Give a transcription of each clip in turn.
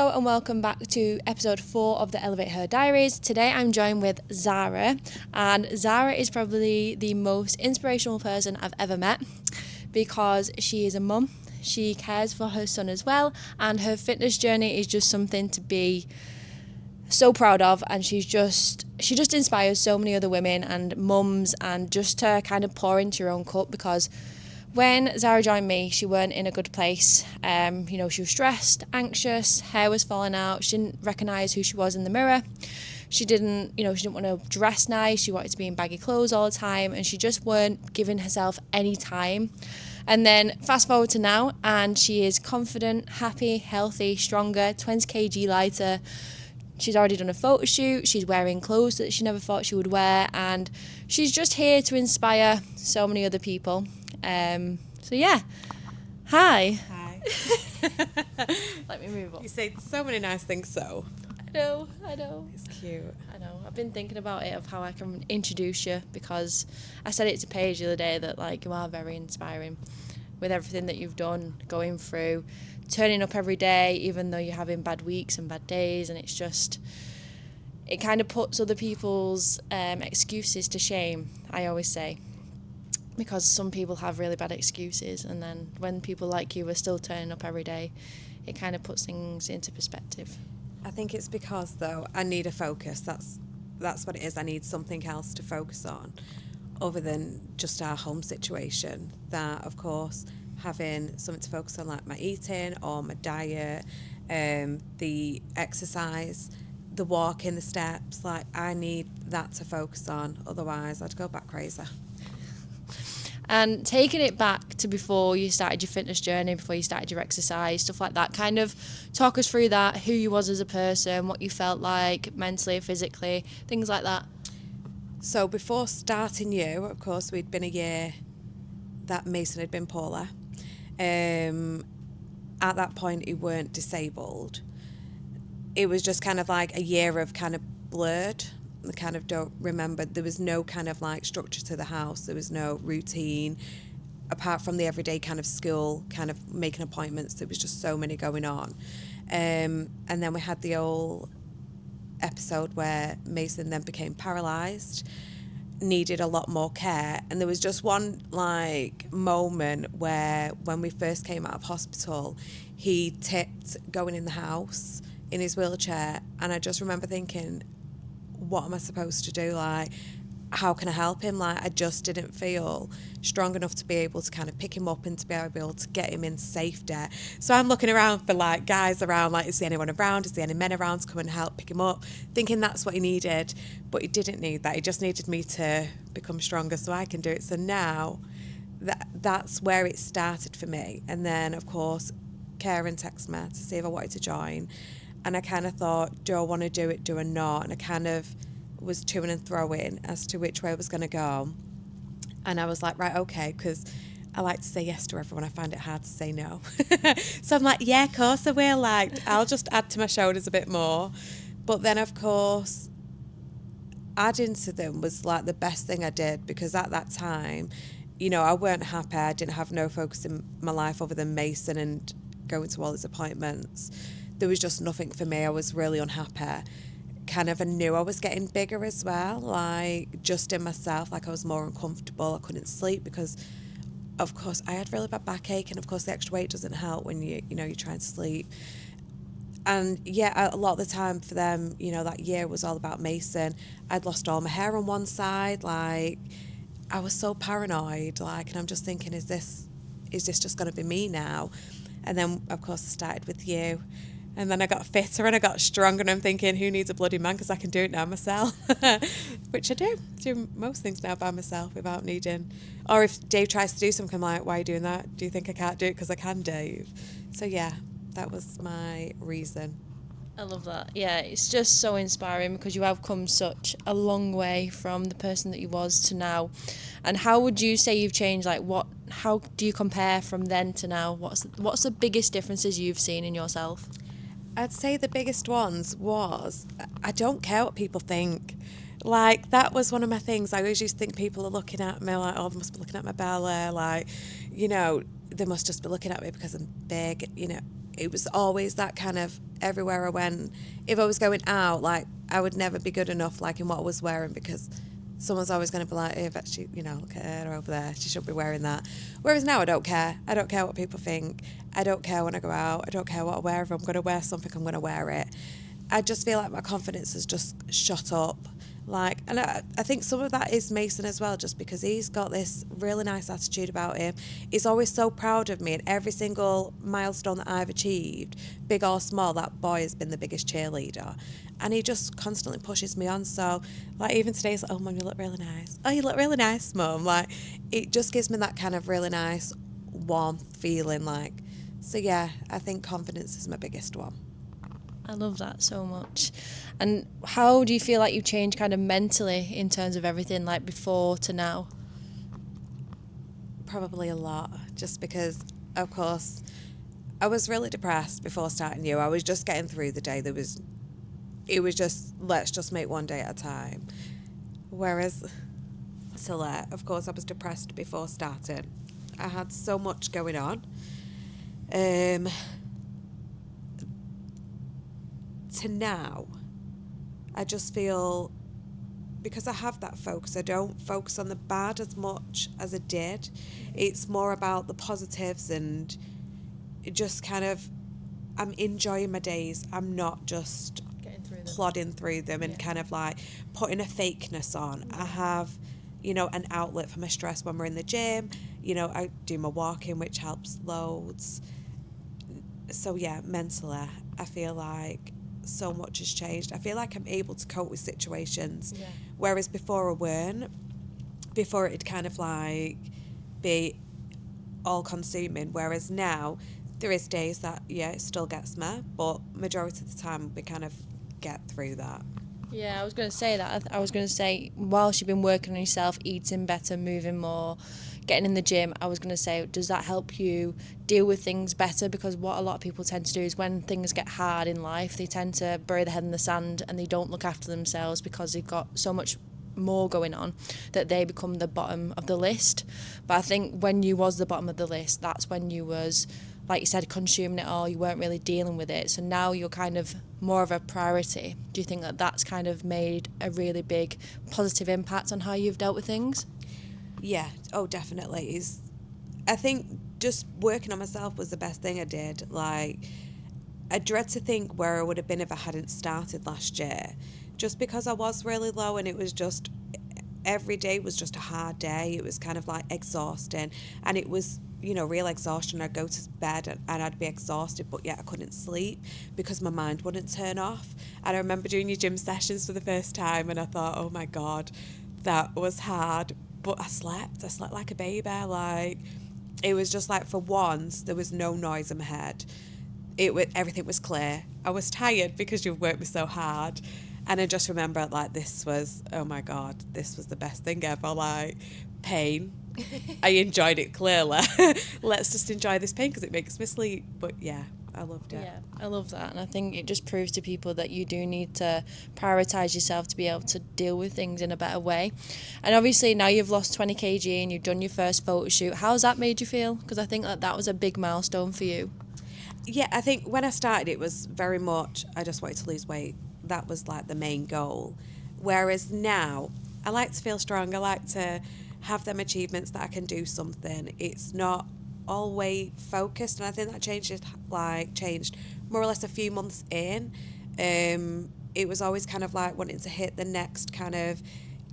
Hello and welcome back to episode 4 of the Elevate Her diaries. Today I'm joined with Zara, and Zara is probably the most inspirational person I've ever met because she is a mum, she cares for her son as well, and her fitness journey is just something to be so proud of. And she just inspires so many other women and mums, and just to kind of pour into your own cup, because when Zara joined me, she weren't in a good place. She was stressed, anxious, hair was falling out. She didn't recognise who she was in the mirror. She didn't want to dress nice. She wanted to be in baggy clothes all the time, and she just weren't giving herself any time. And then fast forward to now, and she is confident, happy, healthy, stronger, 20 kg lighter. She's already done a photo shoot. She's wearing clothes that she never thought she would wear, and she's just here to inspire so many other people. Hi. Hi. Let me move up. You say so many nice things, so. I know. It's cute. I know. I've been thinking about it, of how I can introduce you, because I said it to Paige the other day that, like, you are very inspiring with everything that you've done, going through, turning up every day, even though you're having bad weeks and bad days, and it's just, it kind of puts other people's excuses to shame, I always say. Because some people have really bad excuses, and then when people like you are still turning up every day, it kind of puts things into perspective. I think it's because, though, I need a focus. That's what it is. I need something else to focus on other than just our home situation. That, of course, having something to focus on, like my eating or my diet, the exercise, the walking, the steps, like I need that to focus on. Otherwise, I'd go back crazy. And taking it back to before you started your fitness journey, before you started your exercise, stuff like that, kind of talk us through that, who you was as a person, what you felt like mentally, physically, things like that. So before starting you, of course, we'd been a year that Mason had been poorly. At that point, he weren't disabled. It was just kind of like a year of kind of blurred. I kind of don't remember. There was no kind of like structure to the house. There was no routine apart from the everyday kind of school, kind of making appointments. There was just so many going on. And then we had the old episode where Mason then became paralysed, needed a lot more care. And there was just one like moment where when we first came out of hospital, he tipped going in the house in his wheelchair. And I just remember thinking, what am I supposed to do? Like, how can I help him? Like, I just didn't feel strong enough to be able to kind of pick him up and to be able to get him in safety. So I'm looking around for like guys around, like, is there anyone around? Is there any men around to come and help pick him up? Thinking that's what he needed, but he didn't need that. He just needed me to become stronger so I can do it. So now that's where it started for me. And then, of course, Karen texted me to see if I wanted to join. And I kind of thought, do I want to do it, do I not? And I kind of was toing and throwing as to which way I was going to go. And I was like, right, okay, because I like to say yes to everyone. I find it hard to say no. So I'm like, yeah, of course I will. Like, I'll just add to my shoulders a bit more. But then, of course, adding to them was like the best thing I did, because at that time, I weren't happy. I didn't have no focus in my life other than Mason and going to all his appointments. There was just nothing for me. I was really unhappy. Kind of, I knew I was getting bigger as well, like just in myself, like I was more uncomfortable. I couldn't sleep because, of course, I had really bad backache, and of course the extra weight doesn't help when you're trying to sleep. And yeah, a lot of the time for them, that year was all about Mason. I'd lost all my hair on one side, like I was so paranoid, like, and I'm just thinking, is this just going to be me now? And then, of course, I started with you. And then I got fitter and I got stronger, and I'm thinking, who needs a bloody man, because I can do it now myself. Which I do most things now by myself without needing. Or if Dave tries to do something, I'm like, why are you doing that? Do you think I can't do it? Because I can, Dave. So yeah, that was my reason. I love that. Yeah, it's just so inspiring, because you have come such a long way from the person that you was to now. And how would you say you've changed? Like, how do you compare from then to now? What's the biggest differences you've seen in yourself? I'd say the biggest ones was, I don't care what people think. Like, that was one of my things. I always used to think people are looking at me like, oh, they must be looking at my belly. Like, they must just be looking at me because I'm big. it was always that kind of everywhere I went. If I was going out, like, I would never be good enough, like, in what I was wearing, because someone's always going to be like, hey, but she, you know, look at her over there, she shouldn't be wearing that. Whereas now I don't care. I don't care what people think. I don't care when I go out. I don't care what I wear. If I'm going to wear something, I'm going to wear it. I just feel like my confidence has just shot up. Like, and I think some of that is Mason as well, just because he's got this really nice attitude about him. He's always so proud of me, and every single milestone that I've achieved, big or small, that boy has been the biggest cheerleader. And he just constantly pushes me on. So, like, even today, he's like, oh, Mum, you look really nice. Oh, you look really nice, Mum. Like, it just gives me that kind of really nice, warmth feeling, like. So, yeah, I think confidence is my biggest one. I love that so much. And how do you feel like you've changed kind of mentally in terms of everything, like before to now? Probably a lot, just because, of course, I was really depressed before starting you. I was just getting through the day. It was just, let's just make one day at a time. Whereas Scylla, of course, I was depressed before starting. I had so much going on. To now, I just feel, because I have that focus, I don't focus on the bad as much as I did. It's more about the positives, and it just kind of, I'm enjoying my days. I'm not just plodding through them and kind of like putting a fakeness on. I have, you know, an outlet for my stress when we're in the gym. You know, I do my walking, which helps loads. So yeah, mentally, I feel like so much has changed. I feel like I'm able to cope with situations, whereas before I weren't. Before it'd kind of like be all consuming, whereas now there is days that, it still gets me, but majority of the time we kind of get through that. Yeah, I was going to say that. I was going to say, whilst you've been working on yourself, eating better, moving more, getting in the gym, I was going to say, does that help you deal with things better? Because what a lot of people tend to do is when things get hard in life, they tend to bury their head in the sand and they don't look after themselves because they've got so much more going on that they become the bottom of the list. But I think when you was the bottom of the list, that's when you was, like you said, consuming it all. You weren't really dealing with it. So now you're kind of more of a priority. Do you think that that's kind of made a really big positive impact on how you've dealt with things? Yeah, oh, definitely. I think just working on myself was the best thing I did. Like, I dread to think where I would have been if I hadn't started last year. Just because I was really low, and it was just, every day was just a hard day. It was kind of like exhausting, and it was, you know, real exhaustion. I'd go to bed and I'd be exhausted, but yet I couldn't sleep because my mind wouldn't turn off. And I remember doing your gym sessions for the first time, and I thought, oh my God, that was hard. But I slept like a baby. Like, it was just like, for once, there was no noise in my head. Everything was clear. I was tired because you've worked me so hard. And I just remember, like, this was, oh my God, this was the best thing ever. Like, pain. I enjoyed it, clearly. Let's just enjoy this pain because it makes me sleep. But yeah, I loved it. Yeah, I love that. And I think it just proves to people that you do need to prioritise yourself to be able to deal with things in a better way. And obviously now you've lost 20 kg and you've done your first photo shoot. How's that made you feel? Because I think that was a big milestone for you. Yeah, I think when I started, it was very much, I just wanted to lose weight. That was like the main goal. Whereas now, I like to feel strong. I like to have them achievements that I can do something. It's not all weight focused, and I think that changed more or less a few months in. It was always kind of like wanting to hit the next kind of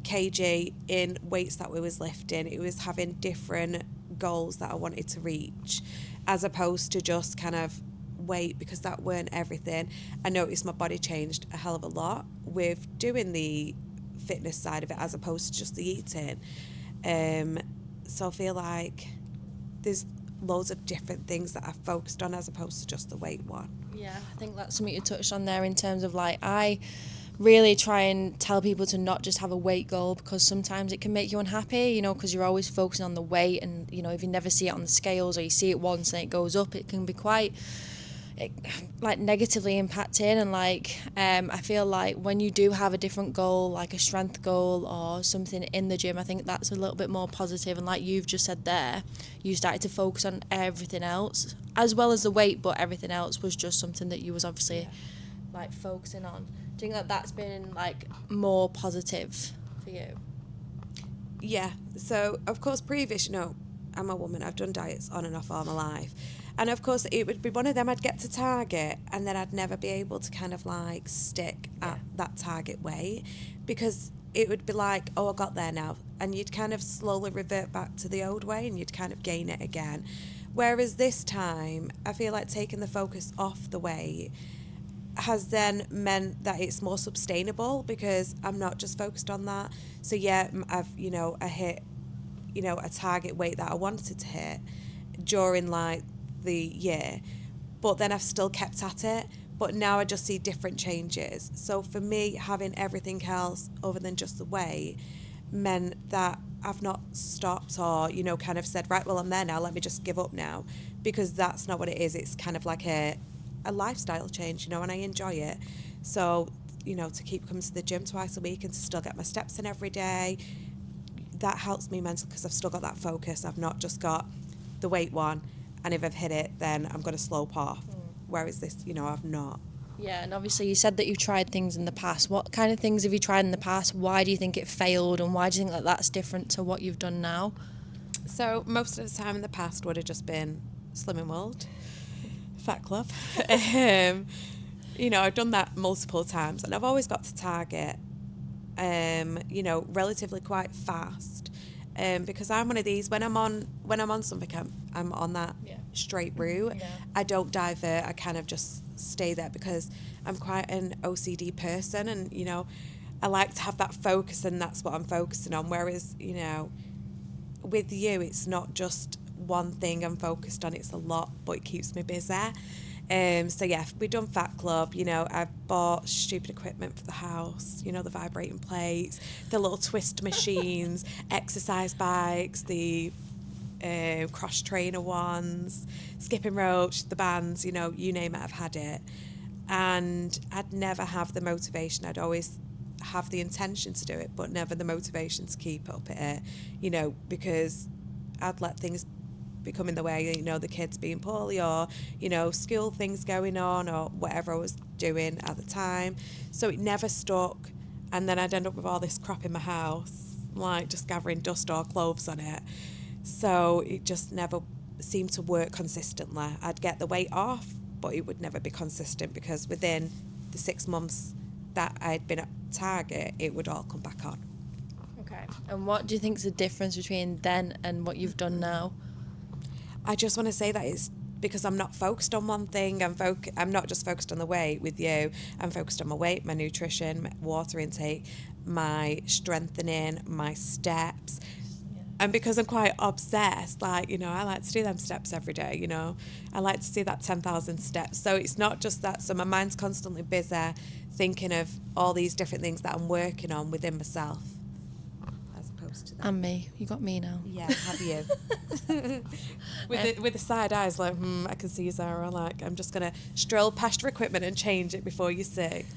kg in weights that we was lifting. It was having different goals that I wanted to reach, as opposed to just kind of weight, because that weren't everything. I noticed my body changed a hell of a lot with doing the fitness side of it as opposed to just the eating. So I feel like there's loads of different things that I focused on as opposed to just the weight one. Yeah, I think that's something you touched on there in terms of, like, I really try and tell people to not just have a weight goal, because sometimes it can make you unhappy, you know, because you're always focusing on the weight, and, you know, if you never see it on the scales or you see it once and it goes up, it can be quite it, like negatively impacting, and like I feel like when you do have a different goal, like a strength goal or something in the gym, I think that's a little bit more positive. And like you've just said there, you started to focus on everything else as well as the weight, but everything else was just something that you was obviously like focusing on. Do you think that that's been like more positive for you? Yeah. So, of course, previous, I'm a woman. I've done diets on and off all my life. And of course, it would be one of them I'd get to target and then I'd never be able to kind of like stick at that target weight, because it would be like, oh, I got there now. And you'd kind of slowly revert back to the old way and you'd kind of gain it again. Whereas this time, I feel like taking the focus off the weight has then meant that it's more sustainable because I'm not just focused on that. So yeah, I hit, a target weight that I wanted to hit during like the year, but then I've still kept at it. But now I just see different changes. So for me, having everything else other than just the weight meant that I've not stopped or, kind of said, right, well, I'm there now, let me just give up now. Because that's not what it is. It's kind of like a lifestyle change, and I enjoy it. So, to keep coming to the gym twice a week and to still get my steps in every day, that helps me mentally because I've still got that focus. I've not just got the weight one, and if I've hit it, then I'm going to slope off. Whereas this, I've not. Yeah, and obviously you said that you've tried things in the past. What kind of things have you tried in the past? Why do you think it failed, and why do you think that that's different to what you've done now? So most of the time in the past would have just been Slimming World, Fat Club. I've done that multiple times, and I've always got to target, relatively quite fast. Because I'm one of these, when I'm on something, I'm on that straight route. Yeah. I don't divert. I kind of just stay there because I'm quite an OCD person, and I like to have that focus, and that's what I'm focusing on. Whereas with you, it's not just one thing I'm focused on. It's a lot, but it keeps me busy. So yeah, we've done Fat Club. I've bought stupid equipment for the house. The vibrating plates, the little twist machines, exercise bikes, the cross trainer ones, skipping ropes, the bands. You name it, I've had it. And I'd never have the motivation. I'd always have the intention to do it, but never the motivation to keep up at it. Because I'd let things become in the way, the kids being poorly or, school things going on or whatever I was doing at the time. So it never stuck. And then I'd end up with all this crap in my house, like just gathering dust or clothes on it. So it just never seemed to work consistently. I'd get the weight off, but it would never be consistent because within the 6 months that I'd been at target, it would all come back on. Okay. And what do you think is the difference between then and what you've done now? I just want to say that it's because I'm not focused on one thing. I'm not just focused on the weight with you. I'm focused on my weight, my nutrition, my water intake, my strengthening, my steps. Yeah. And because I'm quite obsessed, like, I like to do them steps every day, I like to see that 10,000 steps. So it's not just that. So my mind's constantly busy thinking of all these different things that I'm working on within myself. To that. And me. You got me now. Yeah, have you? with the side eyes, like, I can see you, Zara. Like, I'm just going to stroll past your equipment and change it before you say.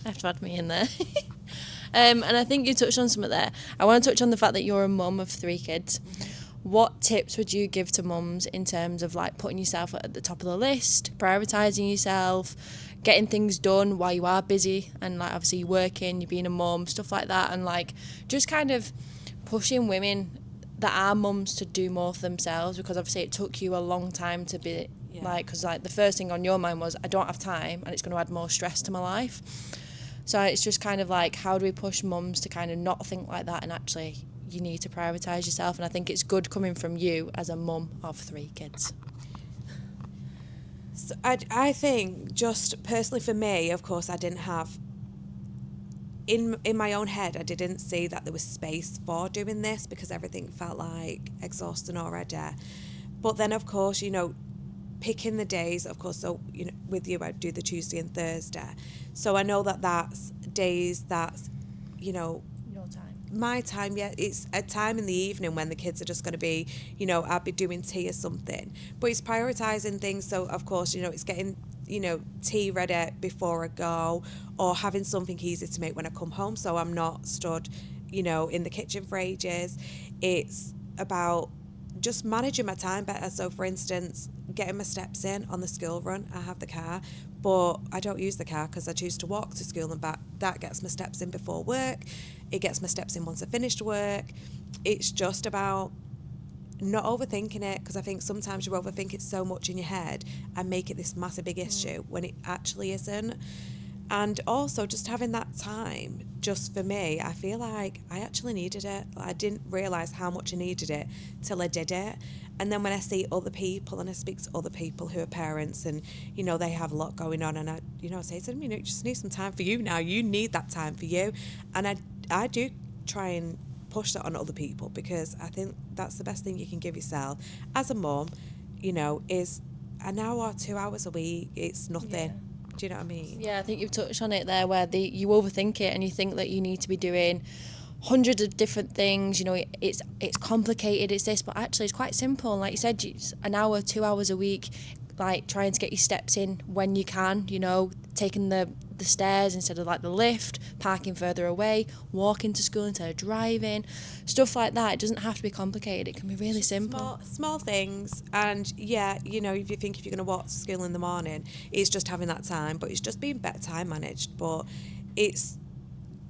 I have to add me in there. And I think you touched on something there. I want to touch on the fact that you're a mum of 3 kids. Mm-hmm. What tips would you give to mums in terms of like putting yourself at the top of the list, prioritising yourself, getting things done while you are busy, and like obviously you're working, you're being a mum, stuff like that, and like just kind of pushing women that are mums to do more for themselves, because obviously it took you a long time to be like, because like the first thing on your mind was I don't have time and it's going to add more stress to my life. So it's just kind of like, how do we push mums to kind of not think like that, and actually you need to prioritise yourself. And I think it's good coming from you as a mum of 3 kids. So I think just personally for me, of course, I didn't have, in my own head, I didn't see that there was space for doing this because everything felt like exhausting already. But then, of course, picking the days, of course, so, with you, I do the Tuesday and Thursday. So I know that that's days that's, your time. my time, yeah, it's a time in the evening when the kids are just going to be, you know, I'll be doing tea or something. But it's prioritising things. So, of course, you know, it's getting, you know, tea ready before I go, or having something easy to make when I come home so I'm not stood, you know, in the kitchen for ages. It's about just managing my time better. So, for instance, getting my steps in on the school run, I have the car, but I don't use the car because I choose to walk to school and back. That gets my steps in before work. It gets my steps in once I finished work. It's just about not overthinking it, because I think sometimes you overthink it so much in your head and make it this massive big issue when it actually isn't. And also just having that time just for me, I feel like I actually needed it. I didn't realise how much I needed it till I did it. And then when I see other people and I speak to other people who are parents and, you know, they have a lot going on, and I, you know, say to them, you know, you just need some time for you now. You need that time for you. And I do try and push that on other people, because I think that's the best thing you can give yourself as a mum, you know, is an hour, 2 hours a week. It's nothing. Yeah. Do you know what I mean? Yeah, I think you've touched on it there, where you overthink it and you think that you need to be doing hundreds of different things. You know, it's complicated, it's this, but actually it's quite simple. Like you said, it's an hour, 2 hours a week, like trying to get your steps in when you can, you know, taking the stairs instead of like the lift, parking further away, walking to school instead of driving, stuff like that. It doesn't have to be complicated, it can be really simple. Small things. And yeah, you know, if you're going to walk to school in the morning, it's just having that time, but it's just being better time managed. But it's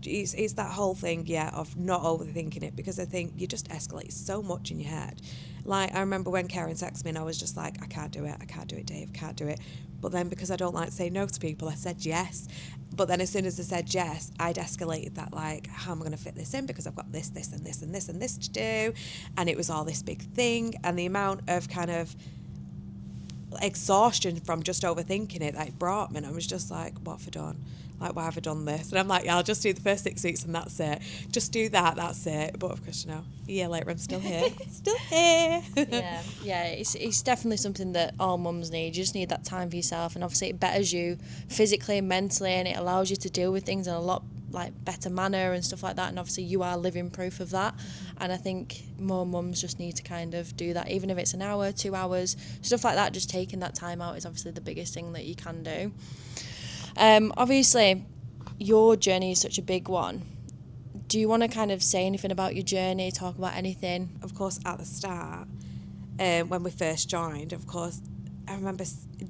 that whole thing, yeah, of not overthinking it, because I think you just escalate so much in your head. Like, I remember when Karen texted me and I was just like, I can't do it, Dave, can't do it. But then, because I don't like to say no to people, I said yes. But then as soon as I said yes, I'd escalated that, like, how am I going to fit this in, because I've got this, this and this and this and this to do. And it was all this big thing, and the amount of kind of exhaustion from just overthinking it that it brought me, and I was just like, what have I done? Like, why have I done this? And I'm like, yeah, I'll just do the first 6 weeks and that's it. Just do that, that's it. But of course, you know, a year later, I'm still here. Still here. Yeah, it's definitely something that all mums need. You just need that time for yourself, and obviously it betters you physically and mentally, and it allows you to deal with things in a lot like better manner and stuff like that. And obviously you are living proof of that. And I think more mums just need to kind of do that, even if it's an hour, 2 hours, stuff like that. Just taking that time out is obviously the biggest thing that you can do. Obviously your journey is such a big one. Do you want to kind of say anything about your journey, talk about anything? Of course, at the start, when we first joined, of course, I remember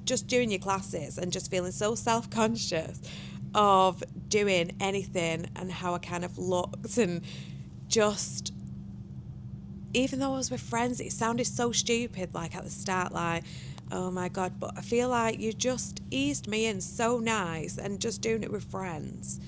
just doing your classes and just feeling so self-conscious of doing anything and how I kind of looked, and just, even though I was with friends, it sounded so stupid, like at the start, like, oh my God, but I feel like you just eased me in so nice, and just doing it with friends,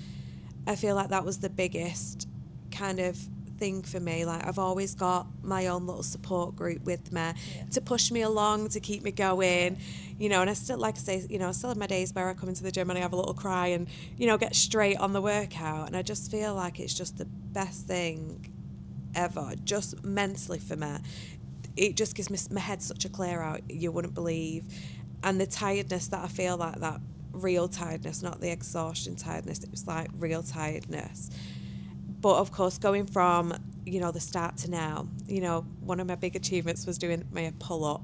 I feel like that was the biggest kind of thing for me. Like, I've always got my own little support group with me to push me along, to keep me going, you know. And I still, like I say, you know, I still have my days where I come into the gym and I have a little cry and, you know, get straight on the workout, and I just feel like it's just the best thing ever, just mentally for me. It just gives me my head such a clear out, you wouldn't believe. And the tiredness that I feel, like that real tiredness, not the exhaustion tiredness, it was like real tiredness. But of course, going from, you know, the start to now, you know, one of my big achievements was doing my pull-up.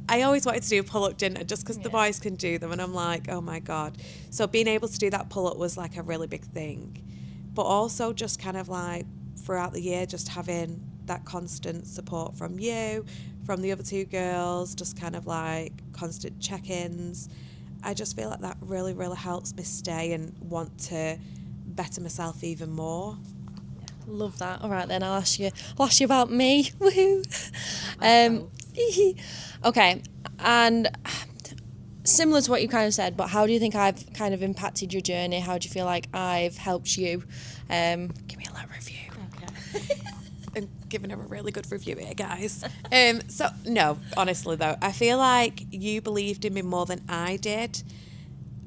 I always wanted to do a pull-up, didn't I? Just because the boys can do them, and I'm like, oh my God. So being able to do that pull-up was like a really big thing. But also just kind of like throughout the year, just having that constant support from you, from the other two girls, just kind of like constant check-ins. I just feel like that really, really helps me stay and want to better myself even more. Love that. All right, then I'll ask you about me. Woohoo. Okay, and similar to what you kind of said, but how do you think I've kind of impacted your journey? How do you feel like I've helped you? Give me a little review. Okay. I'm giving her a really good review here, guys. So, no, honestly, though, I feel like you believed in me more than I did.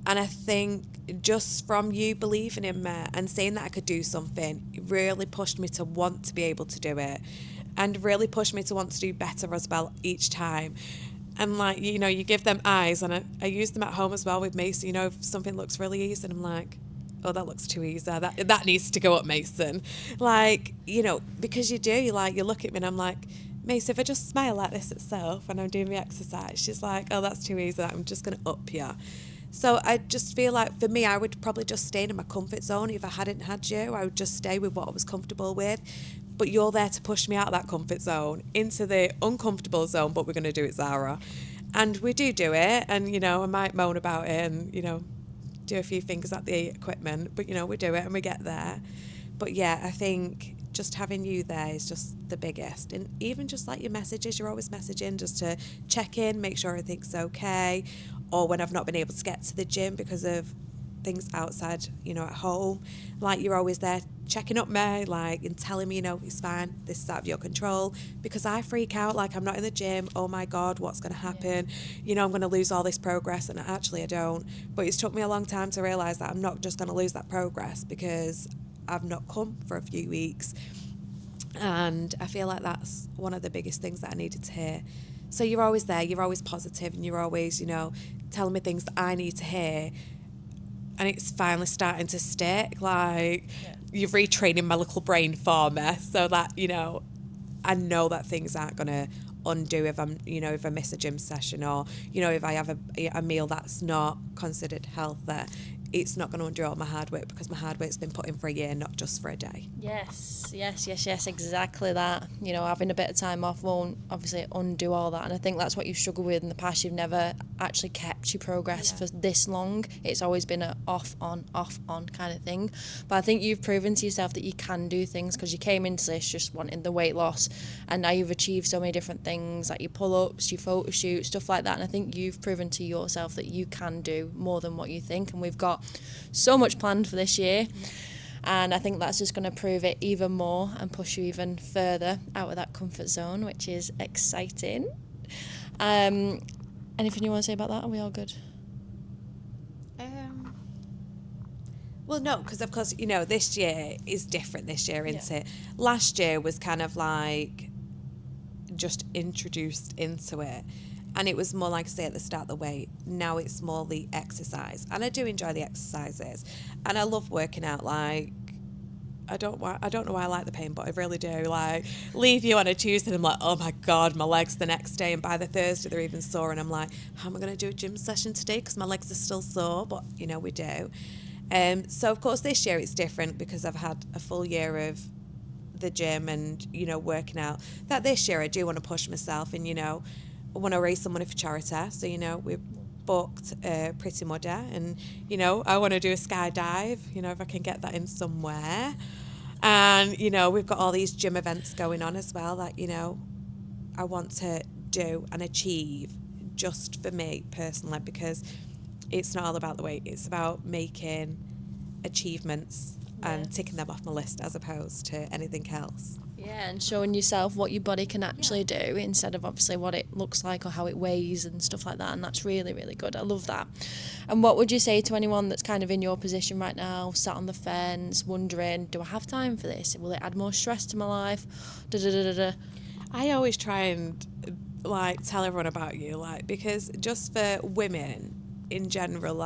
And I think just from you believing in me and saying that I could do something, it really pushed me to want to be able to do it, and really pushed me to want to do better as well each time. And like, you know, you give them eyes, and I use them at home as well with me. So, you know, if something looks really easy, and I'm like, oh, that looks too easy. That needs to go up, Mason. Like, because you look at me and I'm like, Mason, if I just smile like this itself when I'm doing my exercise, she's like, oh, that's too easy. I'm just going to up you. So I just feel like for me, I would probably just stay in my comfort zone. If I hadn't had you, I would just stay with what I was comfortable with. But you're there to push me out of that comfort zone into the uncomfortable zone, but we're going to do it, Zara. And we do it. And, I might moan about it and, do a few things at the equipment. But, we do it and we get there. But, yeah, I think just having you there is just the biggest. And even just like your messages, you're always messaging just to check in, make sure everything's okay. Or when I've not been able to get to the gym because of things outside, at home, like you're always there checking up me, like, and telling me, it's fine, this is out of your control, because I freak out, like I'm not in the gym, oh my God, what's going to happen? I'm going to lose all this progress, and actually I don't. But it's took me a long time to realise that I'm not just going to lose that progress because I've not come for a few weeks. And I feel like that's one of the biggest things that I needed to hear. So you're always there, you're always positive, and you're always, telling me things that I need to hear. And it's finally starting to stick. Like, you're retraining my little brain for me so that, I know that things aren't going to undo if I'm, if I miss a gym session or, if I have a meal that's not considered healthy. It's not going to undo all my hard work because my hard work's been put in for a year, not just for a day. Yes, exactly that. Having a bit of time off won't obviously undo all that. And I think that's what you've struggled with in the past. You've never actually kept your progress for this long. It's always been a off, on kind of thing. But I think you've proven to yourself that you can do things because you came into this just wanting the weight loss. And now you've achieved so many different things, like your pull-ups, your photo shoots, stuff like that. And I think you've proven to yourself that you can do more than what you think. And we've got so much planned for this year, and I think that's just going to prove it even more and push you even further out of that comfort zone, which is exciting. Anything you want to say about that? Are we all good? Well, no, because of course, this year is different this year, isn't it? Last year was kind of like just introduced into it. And it was more, like I say, at the start, the weight. Now it's more the exercise. And I do enjoy the exercises. And I love working out, like, I don't know why I like the pain, but I really do. Like, leave you on a Tuesday and I'm like, oh my God, my legs the next day. And by the Thursday, they're even sore. And I'm like, how am I going to do a gym session today? Because my legs are still sore, but, we do. So, of course, this year it's different because I've had a full year of the gym and, working out. That this year I do want to push myself and, I want to raise some money for charity. So, we've booked Pretty Muddy and, I want to do a skydive, if I can get that in somewhere. And, we've got all these gym events going on as well that, I want to do and achieve just for me personally, because it's not all about the weight. It's about making achievements and ticking them off my list as opposed to anything else. Yeah, and showing yourself what your body can actually do instead of obviously what it looks like or how it weighs and stuff like that. And that's really, really good. I love that. And what would you say to anyone that's kind of in your position right now, sat on the fence, wondering, do I have time for this? Will it add more stress to my life? I always try and tell everyone about you, because just for women in general,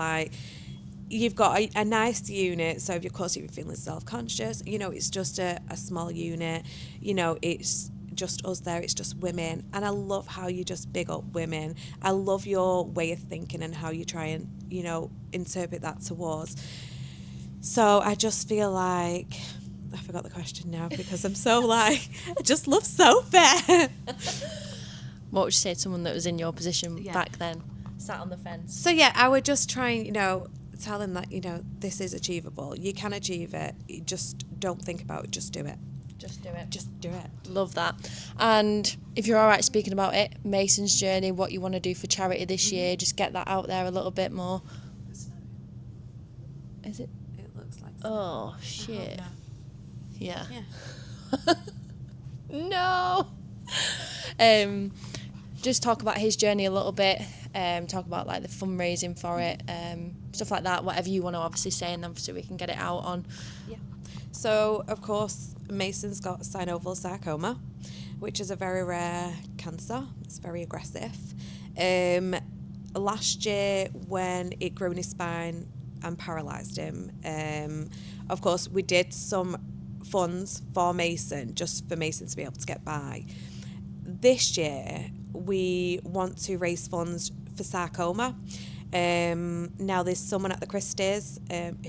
you've got a nice unit, so of course if you're feeling self-conscious, it's just a small unit, it's just us there, it's just women, and I love how you just big up women. I love your way of thinking and how you try and, interpret that towards. So I just feel like, I forgot the question now because I'm so I just love Sophie. What would you say to someone that was in your position back then, sat on the fence? So I would just try and, tell them that, this is achievable. You can achieve it. You just don't think about it. Just do it. Just do it. Just do it. Love that. And if you're all right speaking about it, Mason's journey, what you want to do for charity this year, just get that out there a little bit more. Is it? It looks like snow. Oh, shit. Yeah. No. Just talk about his journey a little bit. Talk about the fundraising for it, stuff like that, whatever you want to obviously say, and obviously we can get it out on. So of course Mason's got synovial sarcoma, which is a very rare cancer. It's very aggressive. Last year when it grew in his spine, and paralysed him. Of course, we did some funds for Mason, just for Mason to be able to get by. This year, we want to raise funds for sarcoma. Now, there's someone at the Christie's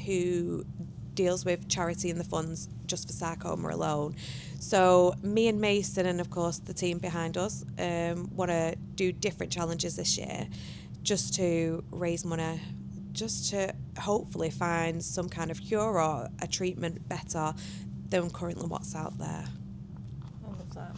who deals with charity and the funds just for sarcoma alone. So me and Mason, and of course the team behind us, want to do different challenges this year just to raise money, just to hopefully find some kind of cure or a treatment better than currently what's out there. I love that.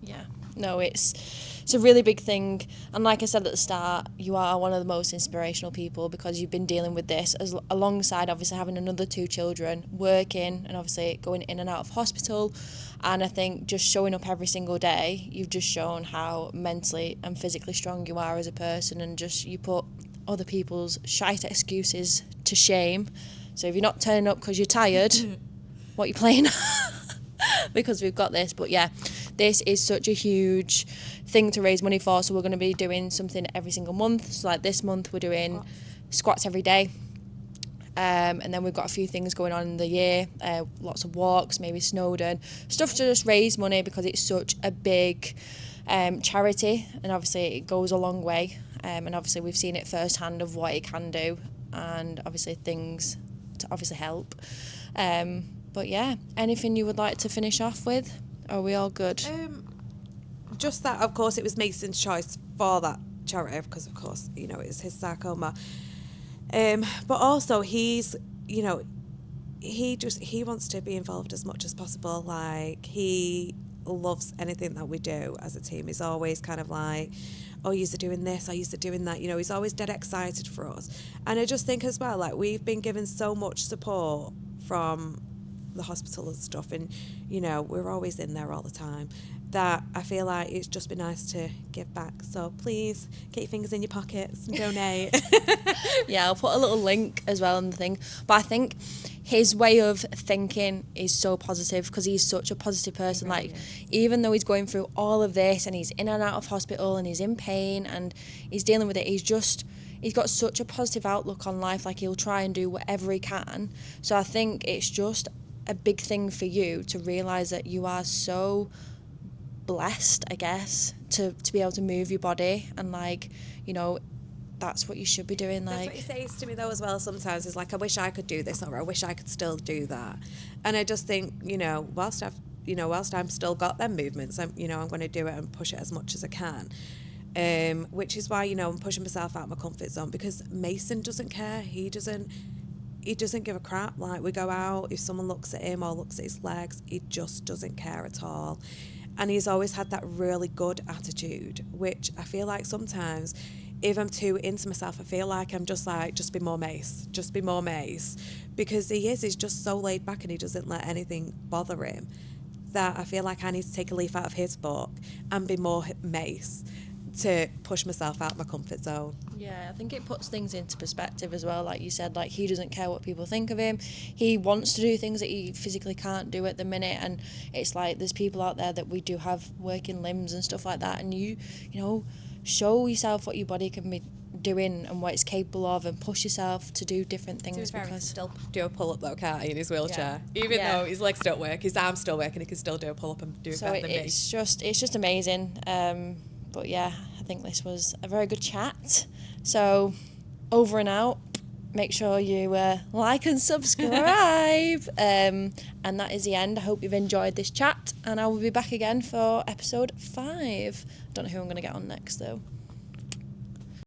Yeah. No, it's a really big thing. And like I said at the start, you are one of the most inspirational people because you've been dealing with this alongside obviously having another 2 children, working and obviously going in and out of hospital. And I think just showing up every single day, you've just shown how mentally and physically strong you are as a person, and just you put other people's shite excuses to shame. So if you're not turning up because you're tired, what are you playing? Because we've got this. But yeah, this is such a huge thing to raise money for. So we're going to be doing something every single month. So like this month we're doing squats every day. And then we've got a few things going on in the year, lots of walks, maybe Snowdon, stuff to just raise money because it's such a big charity, and obviously it goes a long way, and obviously we've seen it firsthand of what it can do, and obviously things to obviously help. But yeah, anything you would like to finish off with? Are we all good? Just that, of course, it was Mason's choice for that charity because, of course, you know, it's his sarcoma. But also he's, you know, he wants to be involved as much as possible. Like, he loves anything that we do as a team. He's always kind of like, oh, you're doing this, or you're doing that. You know, he's always dead excited for us. And I just think as well, like, we've been given so much support from the hospital and stuff, and, you know, we're always in there all the time, that I feel like it's just been nice to give back. So please get your fingers in your pockets and donate. Yeah, I'll put a little link as well in the thing. But I think his way of thinking is so positive because he's such a positive person. Really like, is. Even though he's going through all of this and he's in and out of hospital and he's in pain and he's dealing with it, he's got such a positive outlook on life. Like, he'll try and do whatever he can. So I think it's just a big thing for you to realise that you are so blessed, I guess, to be able to move your body, and, like, you know, that's what you should be doing. That's like what he says to me though as well sometimes, is like, I wish I could do this, or I wish I could still do that. And I just think, you know, whilst I'm still got them movements, I'm going to do it and push it as much as I can, which is why, you know, I'm pushing myself out of my comfort zone, because Mason doesn't care. He doesn't give a crap. Like, we go out, if someone looks at him or looks at his legs, he just doesn't care at all. And he's always had that really good attitude, which I feel like sometimes if I'm too into myself, I feel like I'm just like, just be more Mace, because he's just so laid back and he doesn't let anything bother him, that I feel like I need to take a leaf out of his book and be more Mace to push myself out of my comfort zone. Yeah, I think it puts things into perspective as well. Like you said, like, he doesn't care what people think of him. He wants to do things that he physically can't do at the minute, and it's like there's people out there that we do have working limbs and stuff like that, and you know, show yourself what your body can be doing and what it's capable of, and push yourself to do different things. Because he can Because still do a pull-up though, can't he, in his wheelchair? Yeah. Even Yeah. though his legs don't work, his arms still work, and he can still do a pull-up and do it so better than me. it's just amazing. But yeah, I think this was a very good chat. So, over and out. Make sure you like and subscribe. And that is the end. I hope you've enjoyed this chat, and I will be back again for episode 5. Don't know who I'm going to get on next though.